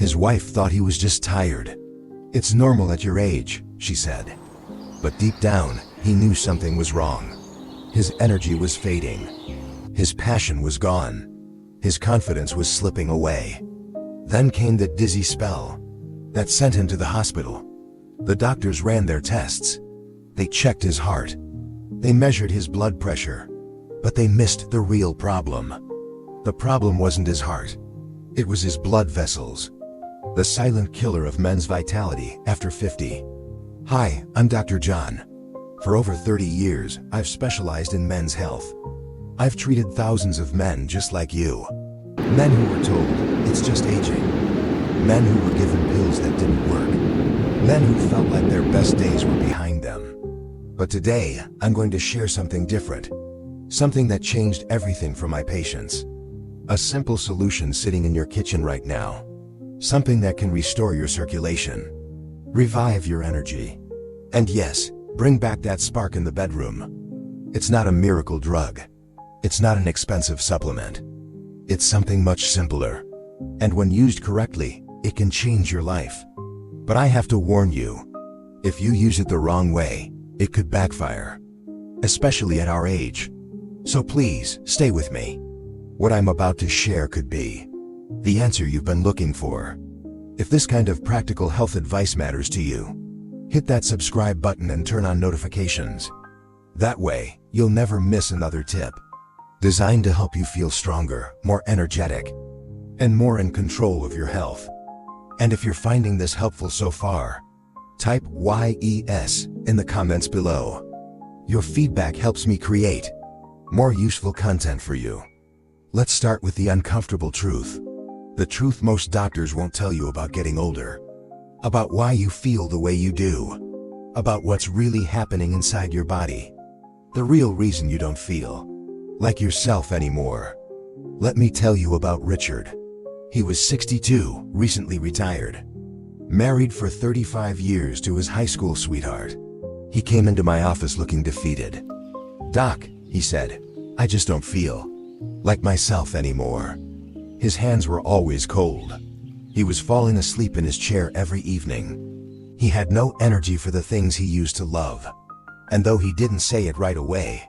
His wife thought he was just tired. "It's normal at your age," she said. But deep down, he knew something was wrong. His energy was fading. His passion was gone. His confidence was slipping away. Then came the dizzy spell that sent him to the hospital. The doctors ran their tests. They checked his heart. They measured his blood pressure. But they missed the real problem. The problem wasn't his heart. It was his blood vessels. The silent killer of men's vitality after 50. Hi, I'm Dr. John. For over 30 years, I've specialized in men's health. I've treated thousands of men just like you. Men who were told, it's just aging. Men who were given pills that didn't work. Men who felt like their best days were behind them. But today, I'm going to share something different. Something that changed everything for my patients. A simple solution sitting in your kitchen right now. Something that can restore your circulation. Revive your energy. And yes, bring back that spark in the bedroom. It's not a miracle drug. It's not an expensive supplement. It's something much simpler. And when used correctly, it can change your life. But I have to warn you, if you use it the wrong way, it could backfire. Especially at our age. So please, stay with me. What I'm about to share could be the answer you've been looking for. If this kind of practical health advice matters to you, hit that subscribe button and turn on notifications. That way, you'll never miss another tip. Designed to help you feel stronger, more energetic, and more in control of your health. And if you're finding this helpful so far, type YES in the comments below. Your feedback helps me create more useful content for you. Let's start with the uncomfortable truth. The truth most doctors won't tell you about getting older. About why you feel the way you do. About what's really happening inside your body. The real reason you don't feel like yourself anymore. Let me tell you about Richard. He was 62, recently retired. Married for 35 years to his high school sweetheart. He came into my office looking defeated. "Doc," he said, "I just don't feel like myself anymore." His hands were always cold. He was falling asleep in his chair every evening. He had no energy for the things he used to love. And though he didn't say it right away,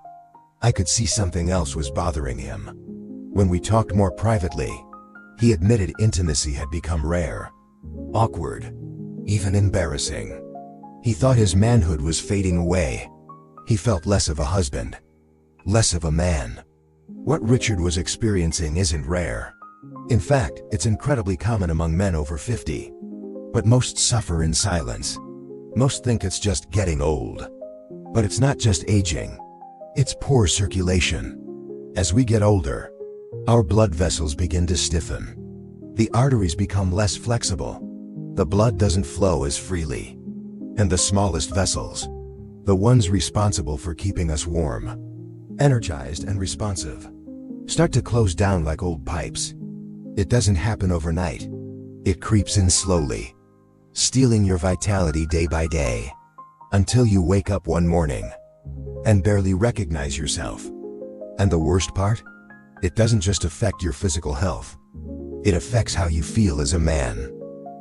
I could see something else was bothering him. When we talked more privately, he admitted intimacy had become rare, awkward, even embarrassing. He thought his manhood was fading away. He felt less of a husband, less of a man. What Richard was experiencing isn't rare. In fact, it's incredibly common among men over 50. But most suffer in silence. Most think it's just getting old. But it's not just aging. It's poor circulation. As we get older, our blood vessels begin to stiffen. The arteries become less flexible. The blood doesn't flow as freely. And the smallest vessels, the ones responsible for keeping us warm, energized and responsive, start to close down like old pipes. It doesn't happen overnight. It creeps in slowly, stealing your vitality day by day, until you wake up one morning and barely recognize yourself. And the worst part? It doesn't just affect your physical health. It affects how you feel as a man,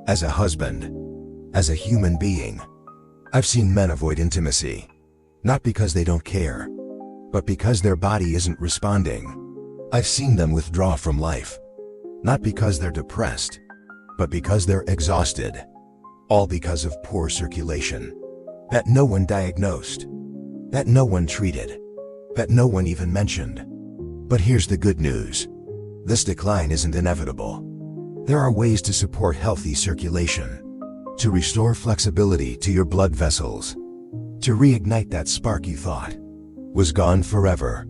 as a husband, as a human being. I've seen men avoid intimacy, not because they don't care, but because their body isn't responding. I've seen them withdraw from life, not because they're depressed, but because they're exhausted. All because of poor circulation that no one diagnosed, that no one treated, that no one even mentioned. But here's the good news. This decline isn't inevitable. There are ways to support healthy circulation, to restore flexibility to your blood vessels, to reignite that spark you thought was gone forever.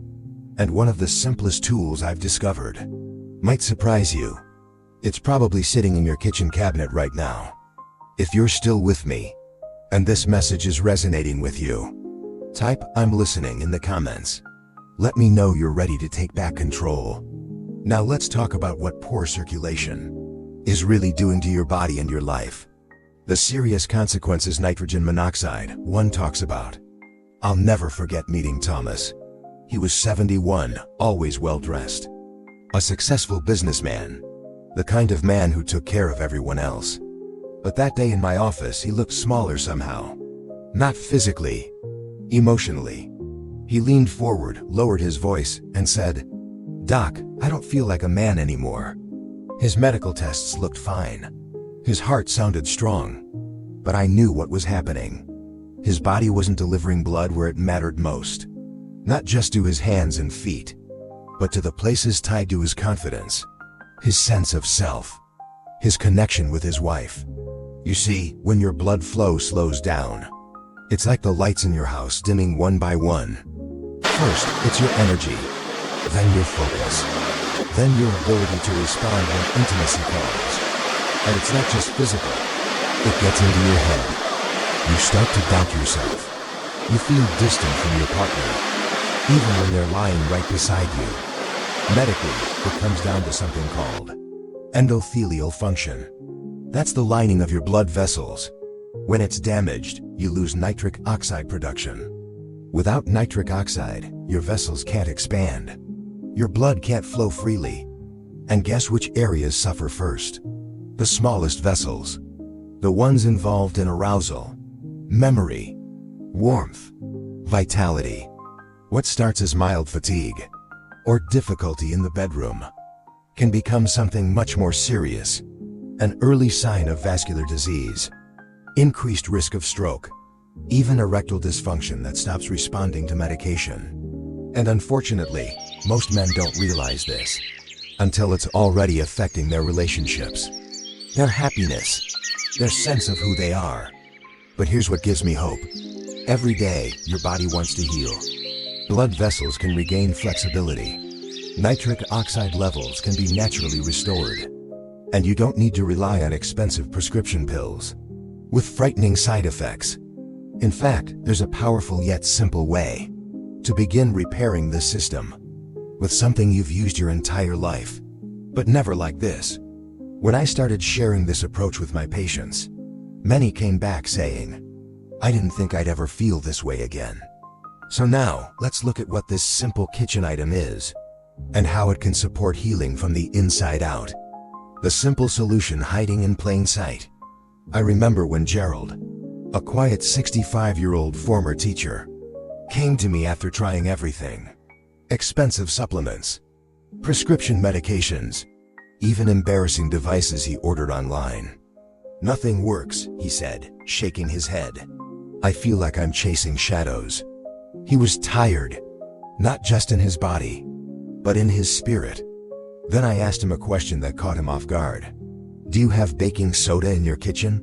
And one of the simplest tools I've discovered might surprise you. It's probably sitting in your kitchen cabinet right now. If you're still with me, and this message is resonating with you, type "I'm listening" in the comments. Let me know you're ready to take back control. Now let's talk about what poor circulation is really doing to your body and your life. The serious consequences nitrogen monoxide, one talks about. I'll never forget meeting Thomas. He was 71, always well-dressed. A successful businessman. the kind of man who took care of everyone else. But that day in my office, he looked smaller somehow. Not physically, emotionally. He leaned forward, lowered his voice, and said, "Doc, I don't feel like a man anymore." His medical tests looked fine. His heart sounded strong. But I knew what was happening. His body wasn't delivering blood where it mattered most. Not just to his hands and feet, but to the places tied to his confidence, his sense of self, his connection with his wife. You see, when your blood flow slows down, it's like the lights in your house dimming one by one. First, it's your energy, then your focus, then your ability to respond when intimacy calls. And it's not just physical, it gets into your head. You start to doubt yourself. You feel distant from your partner, even when they're lying right beside you. Medically, it comes down to something called endothelial function. That's the lining of your blood vessels. When it's damaged, you lose nitric oxide production. Without nitric oxide, your vessels can't expand. Your blood can't flow freely. And guess which areas suffer first? The smallest vessels. The ones involved in arousal, memory, warmth, vitality. What starts as mild fatigue or difficulty in the bedroom can become something much more serious. An early sign of vascular disease, increased risk of stroke, even erectile dysfunction that stops responding to medication. And unfortunately, most men don't realize this until it's already affecting their relationships, their happiness, their sense of who they are. But here's what gives me hope. Every day, your body wants to heal. Blood vessels can regain flexibility. Nitric oxide levels can be naturally restored. And you don't need to rely on expensive prescription pills with frightening side effects. In fact, there's a powerful yet simple way to begin repairing this system with something you've used your entire life, but never like this. When I started sharing this approach with my patients, many came back saying, "I didn't think I'd ever feel this way again." So now, let's look at what this simple kitchen item is and how it can support healing from the inside out. The simple solution hiding in plain sight. I remember when Gerald, a quiet 65-year-old former teacher, came to me after trying everything. Expensive supplements, prescription medications, even embarrassing devices he ordered online. "Nothing works," he said, shaking his head. "I feel like I'm chasing shadows." He was tired, not just in his body, but in his spirit. Then I asked him a question that caught him off guard. "Do you have baking soda in your kitchen?"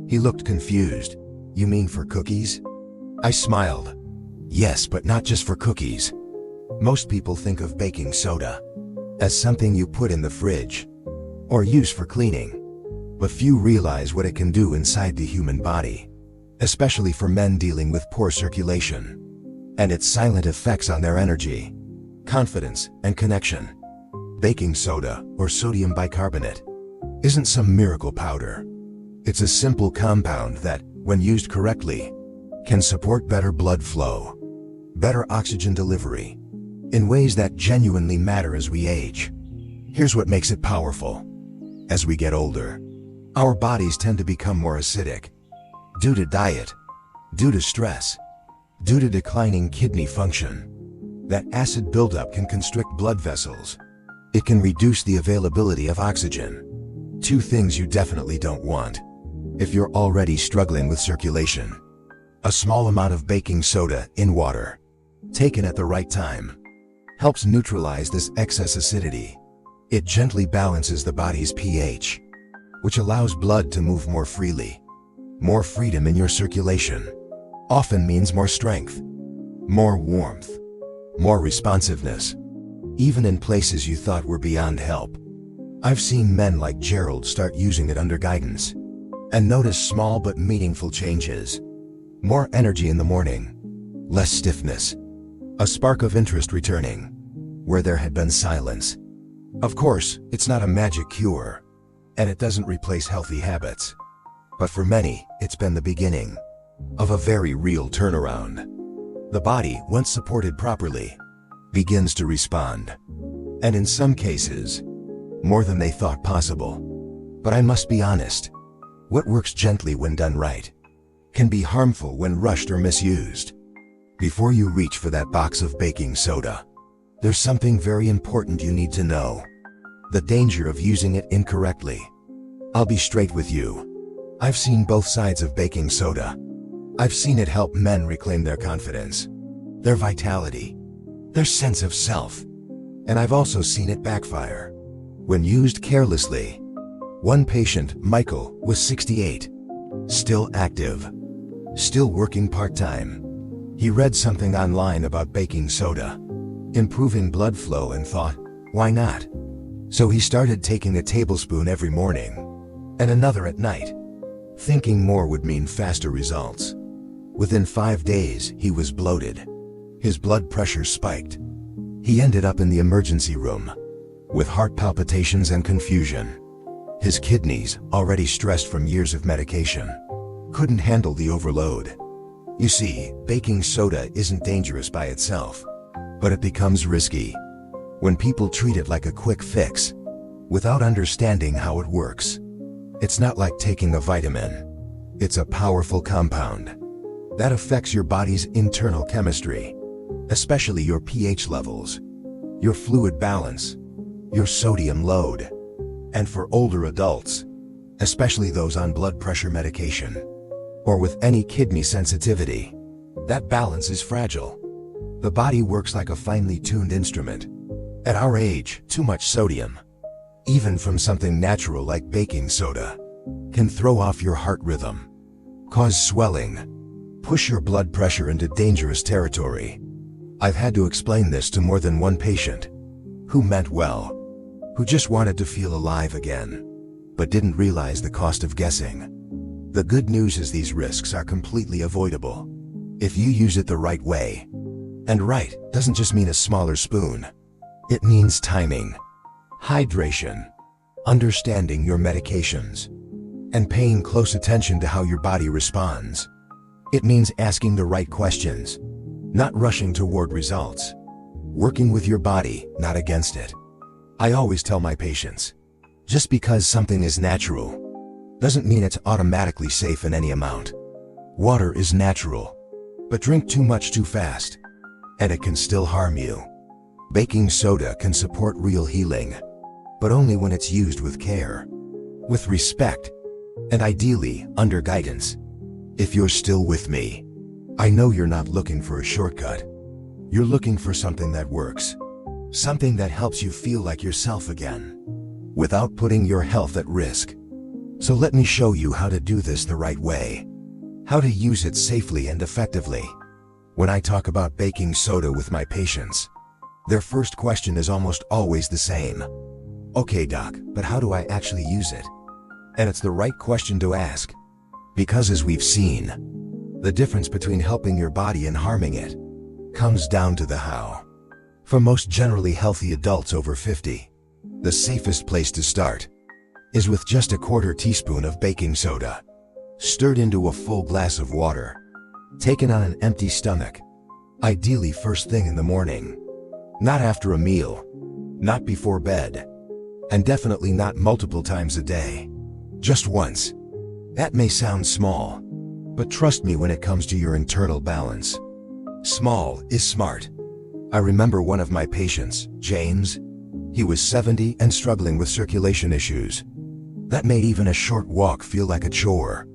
He looked confused. "You mean for cookies?" I smiled. "Yes, but not just for cookies. Most people think of baking soda as something you put in the fridge or use for cleaning. But few realize what it can do inside the human body, especially for men dealing with poor circulation, and its silent effects on their energy, confidence, and connection. Baking soda, or sodium bicarbonate, isn't some miracle powder. It's a simple compound that, when used correctly, can support better blood flow, better oxygen delivery, in ways that genuinely matter as we age. Here's what makes it powerful. As we get older, our bodies tend to become more acidic. Due to diet, due to stress, due to declining kidney function. That acid buildup can constrict blood vessels. It can reduce the availability of oxygen. Two things you definitely don't want if you're already struggling with circulation. A small amount of baking soda in water, taken at the right time, helps neutralize this excess acidity. It gently balances the body's pH, which allows blood to move more freely. More freedom in your circulation often means more strength, more warmth, more responsiveness, even in places you thought were beyond help. I've seen men like Gerald start using it under guidance and notice small but meaningful changes. More energy in the morning, less stiffness, a spark of interest returning where there had been silence. Of course, it's not a magic cure, and it doesn't replace healthy habits. But for many, it's been the beginning of a very real turnaround. The body, once supported properly, begins to respond. And in some cases, more than they thought possible. But I must be honest, what works gently when done right can be harmful when rushed or misused. Before you reach for that box of baking soda, there's something very important you need to know: the danger of using it incorrectly. I'll be straight with you. I've seen both sides of baking soda. I've seen it help men reclaim their confidence, their vitality, their sense of self. And I've also seen it backfire when used carelessly. One patient, Michael, was 68, still active, still working part-time. He read something online about baking soda improving blood flow and thought, why not? So he started taking a tablespoon every morning and another at night, thinking more would mean faster results. Within 5 days, he was bloated. His blood pressure spiked. He ended up in the emergency room with heart palpitations and confusion. His kidneys, already stressed from years of medication, couldn't handle the overload. You see, baking soda isn't dangerous by itself, but it becomes risky when people treat it like a quick fix without understanding how it works. It's not like taking a vitamin. It's a powerful compound that affects your body's internal chemistry, especially your pH levels, your fluid balance, your sodium load. And for older adults, especially those on blood pressure medication or with any kidney sensitivity, that balance is fragile. The body works like a finely tuned instrument. At our age, too much sodium, even from something natural like baking soda, can throw off your heart rhythm, cause swelling, push your blood pressure into dangerous territory. I've had to explain this to more than one patient who meant well, who just wanted to feel alive again, but didn't realize the cost of guessing. The good news is these risks are completely avoidable if you use it the right way. And right doesn't just mean a smaller spoon. It means timing, hydration, understanding your medications, and paying close attention to how your body responds. It means asking the right questions, not rushing toward results, working with your body, not against it. I always tell my patients, just because something is natural doesn't mean it's automatically safe in any amount. Water is natural, but drink too much too fast, and it can still harm you. Baking soda can support real healing, but only when it's used with care, with respect, and ideally under guidance. If you're still with me, I know you're not looking for a shortcut. You're looking for something that works, something that helps you feel like yourself again, without putting your health at risk. So let me show you how to do this the right way, how to use it safely and effectively. When I talk about baking soda with my patients, their first question is almost always the same. Okay, doc, but how do I actually use it? And it's the right question to ask, because as we've seen, the difference between helping your body and harming it comes down to the how. For most generally healthy adults over 50, the safest place to start is with just a 1/4 teaspoon of baking soda, stirred into a full glass of water, taken on an empty stomach, ideally first thing in the morning, not after a meal, not before bed, and definitely not multiple times a day, just once. That may sound small, but trust me when it comes to your internal balance, small is smart. I remember one of my patients, James. He was 70 and struggling with circulation issues. That made even a short walk feel like a chore,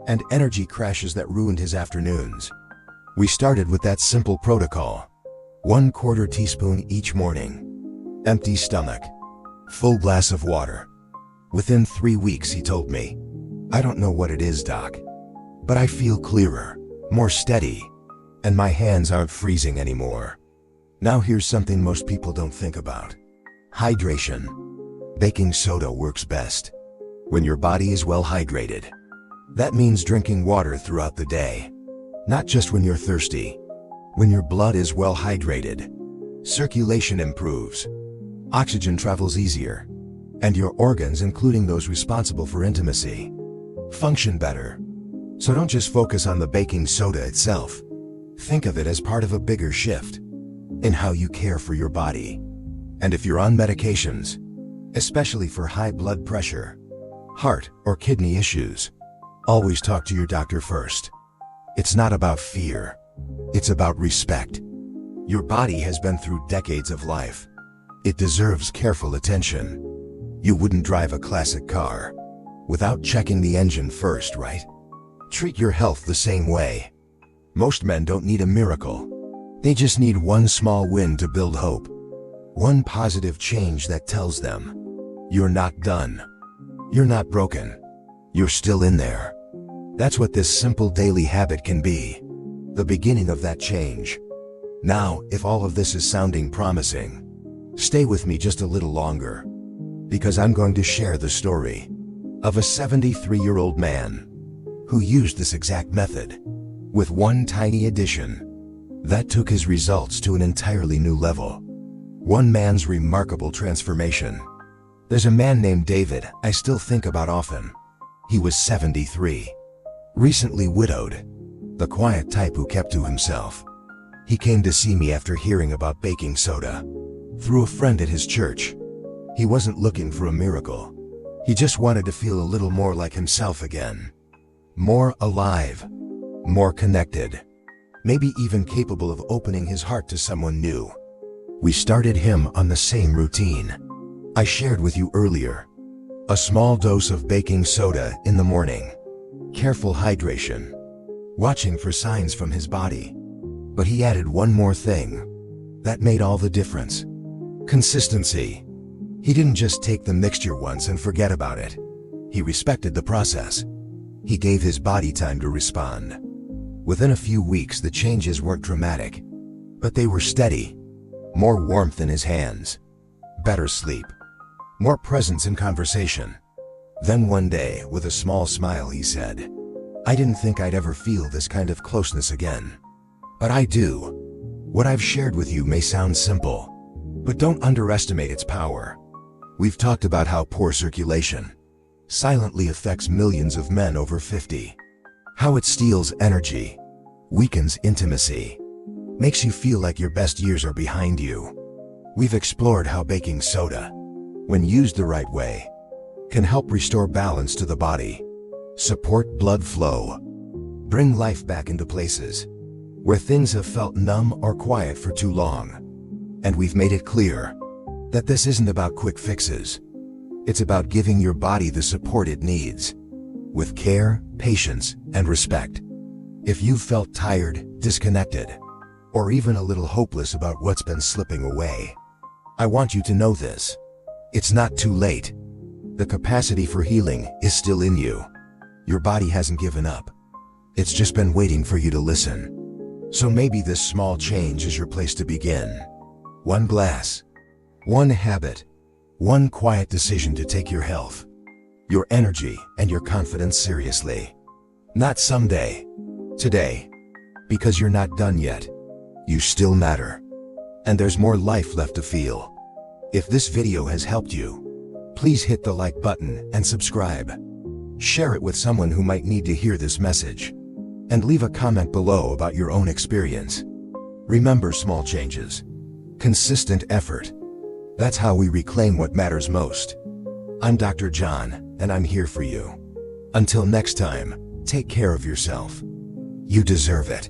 and energy crashes that ruined his afternoons. We started with that simple protocol: 1/4 teaspoon each morning, empty stomach, full glass of water. Within 3 weeks, he told me, "I don't know what it is, doc, but I feel clearer, more steady, and my hands aren't freezing anymore." Now here's something most people don't think about: hydration. Baking soda works best when your body is well hydrated. That means drinking water throughout the day, not just when you're thirsty. When your blood is well hydrated, circulation improves, oxygen travels easier, and your organs, including those responsible for intimacy, function better. So don't just focus on the baking soda itself. Think of it as part of a bigger shift in how you care for your body. And if you're on medications, especially for high blood pressure, heart, or kidney issues. Always talk to your doctor first. It's not about fear. It's about respect. Your body has been through decades of life. It deserves careful attention. You wouldn't drive a classic car without checking the engine first, right? Treat your health the same way. Most men don't need a miracle. They just need one small win to build hope. One positive change that tells them, you're not done. You're not broken. You're still in there. That's what this simple daily habit can be. The beginning of that change. Now, if all of this is sounding promising, stay with me just a little longer, because I'm going to share the story of a 73-year-old man who used this exact method with one tiny addition that took his results to an entirely new level. One man's remarkable transformation. There's a man named David I still think about often. He was 73, recently widowed, the quiet type who kept to himself. He came to see me after hearing about baking soda through a friend at his church. He wasn't looking for a miracle. He just wanted to feel a little more like himself again. More alive, more connected, maybe even capable of opening his heart to someone new. We started him on the same routine I shared with you earlier. A small dose of baking soda in the morning, careful hydration, watching for signs from his body. But he added one more thing that made all the difference. Consistency. He didn't just take the mixture once and forget about it. He respected the process. He gave his body time to respond. Within a few weeks, the changes weren't dramatic, but they were steady. More warmth in his hands, better sleep, more presence in conversation. Then one day, with a small smile, he said, "I didn't think I'd ever feel this kind of closeness again. But I do." What I've shared with you may sound simple, but don't underestimate its power. We've talked about how poor circulation silently affects millions of men over 50. How it steals energy, weakens intimacy, makes you feel like your best years are behind you. We've explored how baking soda, when used the right way, can help restore balance to the body, support blood flow, bring life back into places where things have felt numb or quiet for too long. And we've made it clear that this isn't about quick fixes. It's about giving your body the support it needs, with care, patience, and respect. If you've felt tired, disconnected, or even a little hopeless about what's been slipping away, I want you to know this. It's not too late. The capacity for healing is still in you. Your body hasn't given up. It's just been waiting for you to listen. So maybe this small change is your place to begin. One glass, one habit, one quiet decision to take your health, your energy, and your confidence seriously. Not someday, today. Because you're not done yet. You still matter. And there's more life left to feel. If this video has helped you, please hit the like button and subscribe. Share it with someone who might need to hear this message. And leave a comment below about your own experience. Remember, small changes, consistent effort. That's how we reclaim what matters most. I'm Dr. John, and I'm here for you. Until next time, take care of yourself. You deserve it.